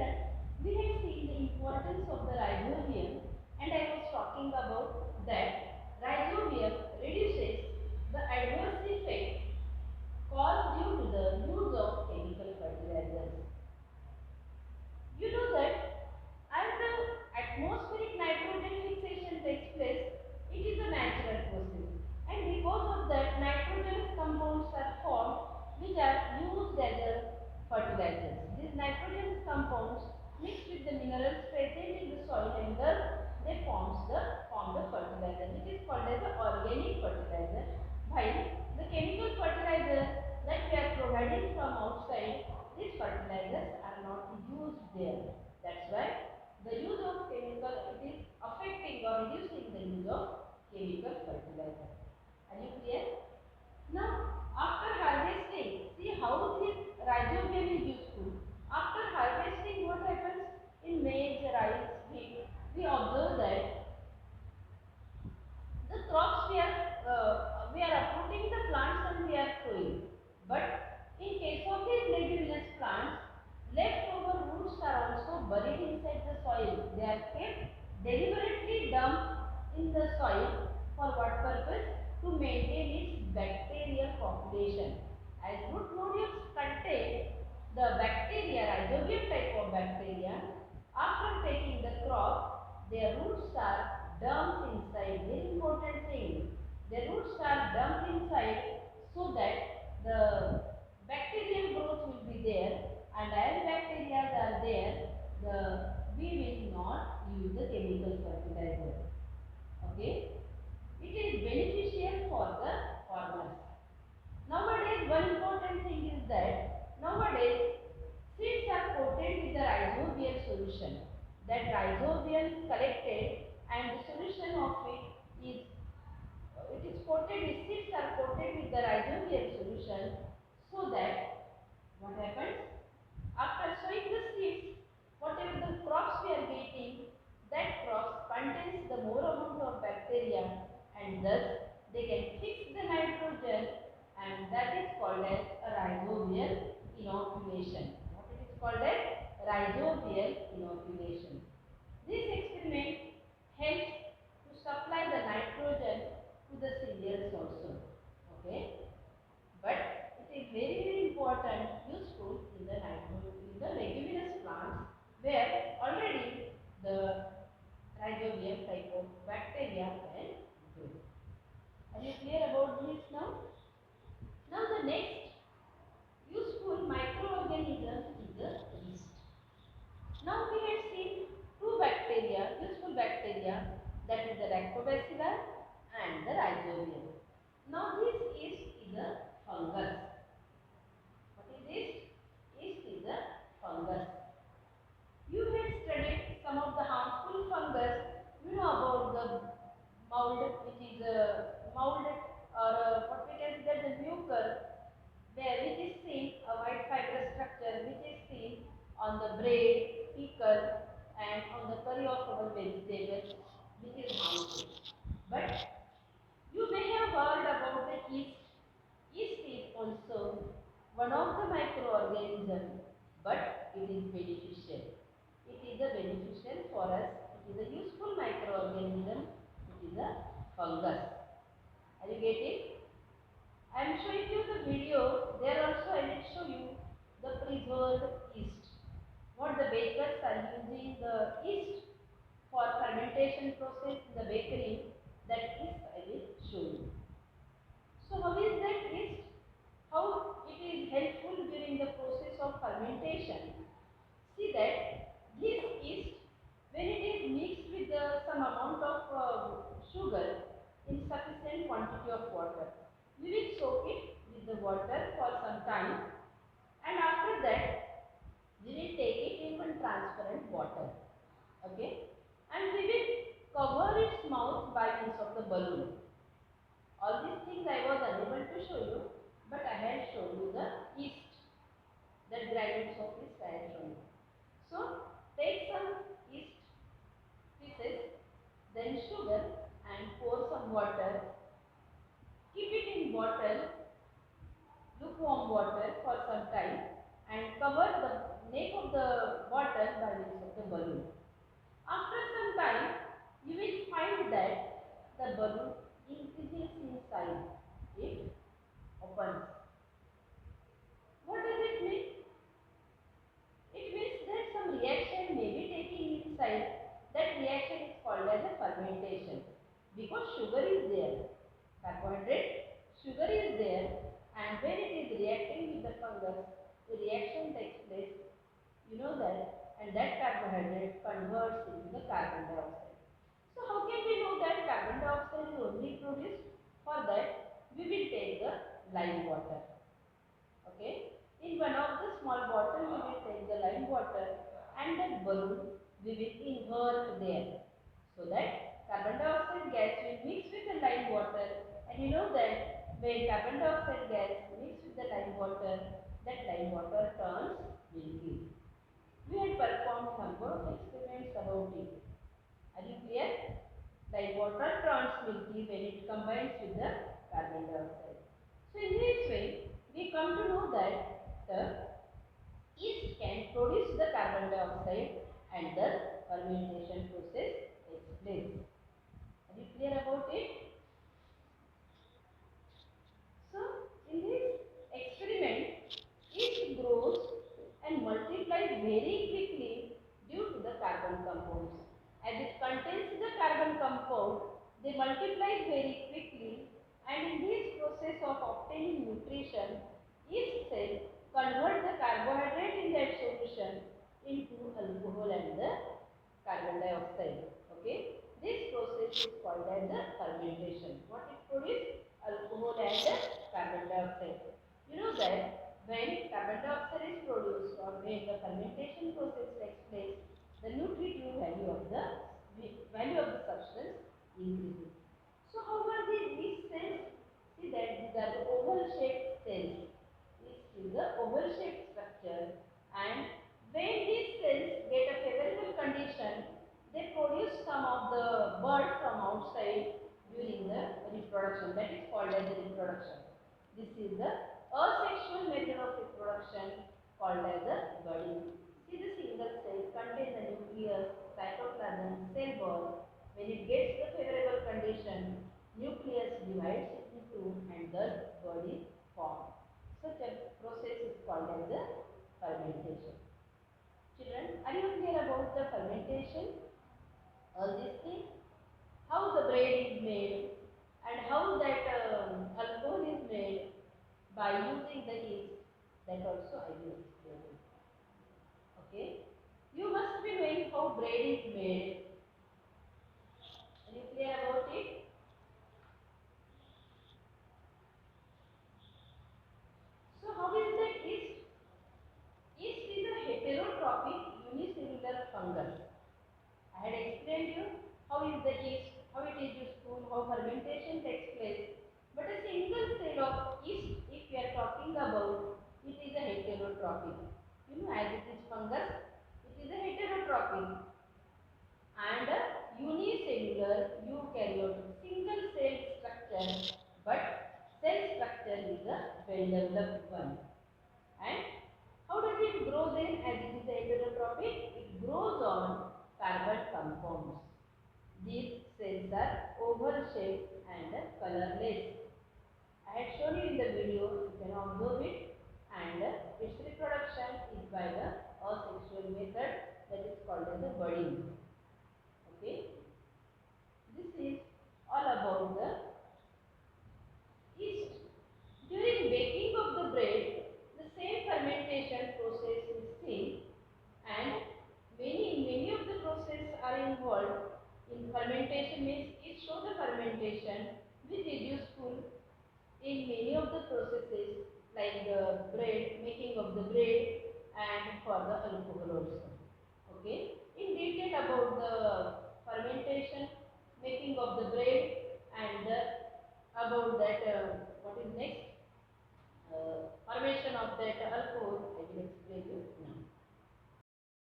children, we have seen the importance of the rhizobium, and I was talking about that rhizobium reduces the adverse effect caused due to the use of chemical fertilizers. You know that as the atmospheric nitrogen fixation takes place, it is a natural process, and because of that, nitrogenous compounds are formed which are used as a fertilizers. These nitrogenous compounds mixed with the minerals present in the soil and thus they form the fertilizer, which is called as the organic fertilizer. While the chemical fertilizer that we are providing from outside, these fertilizers are not used there. That's why the use of chemical, it is affecting or reducing the use of chemical fertilizer. Are you clear? Now, after harvesting, see how this rhizobium is useful. After harvesting, what happens in maize, rice, wheat? We observe that the crops we are uprooting the plants and we are sowing. But in case of these leguminous plants, leftover roots are also buried inside the soil. They are kept deliberately dumped in the soil for what purpose? To maintain its bacterial population. As root nodules contain the bacteria, rhizobium type of bacteria, after taking the crop, their roots are dumped inside. Very important thing. The roots are dumped inside so that the bacterial growth will be there, and as bacteria are there, we will not use the chemical fertilizer. Okay? It is beneficial for the farmers. Nowadays, one important thing is that nowadays seeds are coated with the rhizobial solution. That rhizobium collected and the solution of it is coated with seeds are coated with the rhizobial solution so that what happens after sowing the seeds, whatever the crops we are getting, that crops contains the more amount of bacteria and thus they can fix the nitrogen, and that is called as a rhizobial inoculation. What it is called as rhizobial inoculation. This experiment helps to supply the nitrogen to the cereals also. Okay, but it is very important, useful in the leguminous plants where already the rhizobium type of bacteria can grow. Are you clear about this now? Now the next useful microorganism is the yeast. Now we have seen two bacteria, useful bacteria, that is the lactobacillus and the rhizobium. Now this yeast is a fungus. What is this? Yeast is a fungus. You have studied some of the harmful fungus. You know about the mold, which is a mold, or what we can say the mucor, where which is seen a white fibrous structure which is seen on the bread, pickle, and on the curry of our vegetables, which is harmful. But you may have heard about the yeast. Yeast is also one of the microorganisms, but it is beneficial. It is a beneficial for us. It is a useful microorganism. It is a fungus. Are you getting? I am showing you the video. There also I will show you the preserved yeast. What the bakers are using the yeast for fermentation process in the bakery. That is I will show you. So how is that yeast? How it is helpful during the process of fermentation? See that this yeast, when it is mixed with some amount of sugar in sufficient quantity of water, we will soak it with the water for some time, and after that we will take it in one transparent water. Okay, and we will cover its mouth by means of the balloon. All these things I was unable to show you, but I had shown you the yeast, that granules of yeast I had shown you. So take some yeast pieces, then sugar, and pour some water. Keep it in bottle, lukewarm water for some time, and cover the neck of the bottle by means of the balloon. After some time, you will find that the balloon increases in size. It opens. What does it mean? It means that some reaction may be taking inside. That reaction is called as a fermentation because sugar is there. Carbohydrate, sugar is there, and when it is reacting with the fungus, the reaction takes place. You know that, and that carbohydrate converts into the carbon dioxide. So how can we know that carbon dioxide is only produced? For that, we will take the lime water. Okay. In one of the small bottle, we will take the lime water and that balloon we will invert there. So that carbon dioxide gas will mix with the lime water, and you know that when carbon dioxide gas mix with the lime water, that lime water turns milky. We had performed number of experiments about it. Are you clear? Lime water turns milky when it combines with the carbon dioxide. So in this way, we come to know that the yeast can produce the carbon dioxide and the fermentation process takes place. Are you clear about it? So in this experiment, yeast grows and multiplies very quickly due to the carbon compounds. As it contains the carbon compound, they multiply very quickly, and in this process of obtaining nutrition, yeast cell convert the carbohydrate in that solution into alcohol and the carbon dioxide. Okay, this process is called as the fermentation. What it produces? Alcohol and the carbon dioxide. You know that when carbon dioxide is produced or when the fermentation process takes place, the nutritive value of the substance increases. So how are these cells? See that these are the oval shaped cells. This is the oval shaped structure, and when these cells get a favorable condition, they produce some of the bird from outside during the reproduction. That is called as the reproduction. This is the asexual method of reproduction called as the budding. See, the single cell contains the nucleus, cytoplasm, cell wall. When it gets the favorable condition, nucleus divides into two and the bud is formed. Such a process is called as the fermentation. Children, are you clear about the fermentation? All these things? How the bread is made and how that alcohol is made by using the yeast, that also I will explain you. Okay? You must be knowing how bread is made. Are you clear about it? So how is the yeast? Yeast is a heterotrophic unicellular fungus. I had explained you how is the yeast, how it is useful, how fermentation takes place. But a single cell of yeast, if we are talking about, it is a heterotrophic. You know, as it is fungus, it is a heterotrophic and a unicellular eukaryote, single cell structure, but cell structure is a well developed one. And how does it grow then as it is a heterotrophic? It grows on carbon compounds. These cells are oval shaped and colorless. I had shown you in the video, you can observe it, and its reproduction is by the asexual method, that is called as the budding. Okay, this is all about the yeast. During baking of the bread, the same fermentation process is seen, and many of the processes are involved in fermentation. Means it shows the fermentation which is useful in many of the processes like the bread, making of the bread, and for the alcohol also. Okay, in detail about the